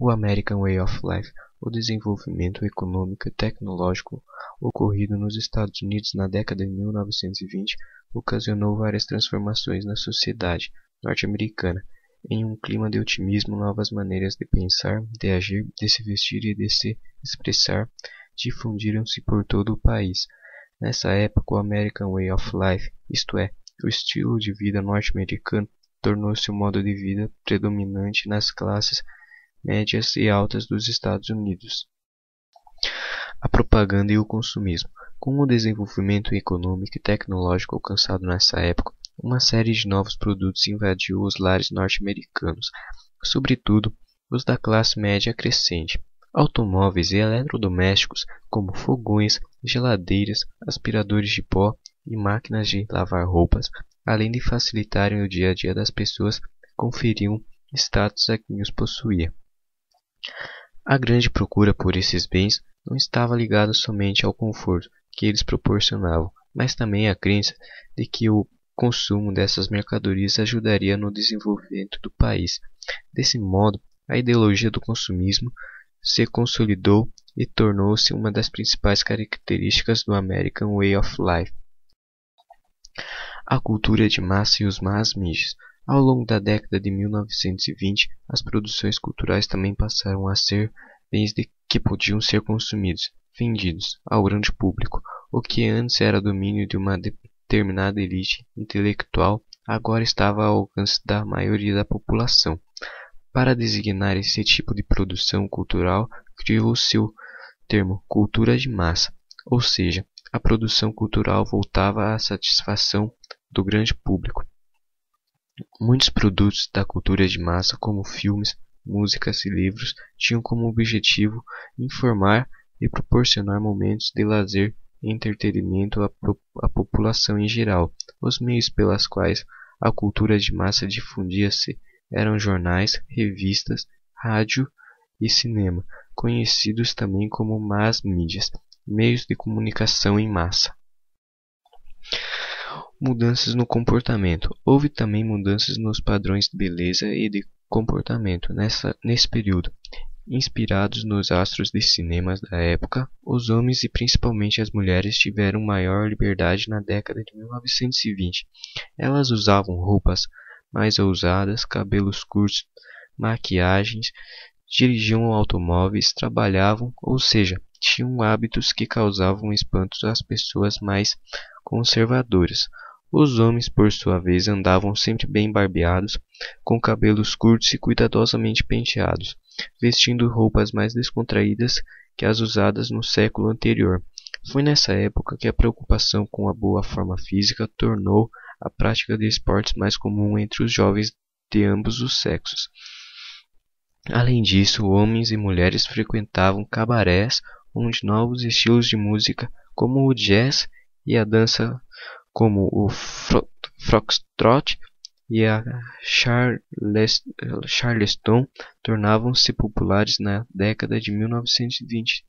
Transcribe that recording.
O American Way of Life, o desenvolvimento econômico e tecnológico ocorrido nos Estados Unidos na década de 1920 ocasionou várias transformações na sociedade norte-americana. Em um clima de otimismo, novas maneiras de pensar, de agir, de se vestir e de se expressar difundiram-se por todo o país. Nessa época, o American Way of Life, isto é, o estilo de vida norte-americano, tornou-se o modo de vida predominante nas classes médias e altas dos Estados Unidos. A propaganda e o consumismo. Com o desenvolvimento econômico e tecnológico alcançado nessa época, uma série de novos produtos invadiu os lares norte-americanos, sobretudo os da classe média crescente. Automóveis e eletrodomésticos, como fogões, geladeiras, aspiradores de pó e máquinas de lavar roupas, além de facilitarem o dia a dia das pessoas, conferiam status a quem os possuía. A grande procura por esses bens não estava ligada somente ao conforto que eles proporcionavam, mas também à crença de que o consumo dessas mercadorias ajudaria no desenvolvimento do país. Desse modo, a ideologia do consumismo se consolidou e tornou-se uma das principais características do American Way of Life. A cultura de massa e os mass medias. Ao longo da década de 1920, as produções culturais também passaram a ser bens que podiam ser consumidos, vendidos ao grande público. O que antes era domínio de uma determinada elite intelectual, agora estava ao alcance da maioria da população. Para designar esse tipo de produção cultural, criou-se o termo cultura de massa, ou seja, a produção cultural voltava à satisfação do grande público. Muitos produtos da cultura de massa, como filmes, músicas e livros, tinham como objetivo informar e proporcionar momentos de lazer e entretenimento à população em geral. Os meios pelos quais a cultura de massa difundia-se eram jornais, revistas, rádio e cinema, conhecidos também como mass medias, meios de comunicação em massa. Mudanças no comportamento. Houve também mudanças nos padrões de beleza e de comportamento nesse período. Inspirados nos astros de cinemas da época, os homens e principalmente as mulheres tiveram maior liberdade na década de 1920. Elas usavam roupas mais ousadas, cabelos curtos, maquiagens, dirigiam automóveis, trabalhavam, ou seja, tinham hábitos que causavam espanto às pessoas mais conservadoras. Os homens, por sua vez, andavam sempre bem barbeados, com cabelos curtos e cuidadosamente penteados, vestindo roupas mais descontraídas que as usadas no século anterior. Foi nessa época que a preocupação com a boa forma física tornou a prática de esportes mais comum entre os jovens de ambos os sexos. Além disso, homens e mulheres frequentavam cabarés, onde novos estilos de música, como o jazz e a dança como o foxtrot e a charleston, tornavam-se populares na década de 1920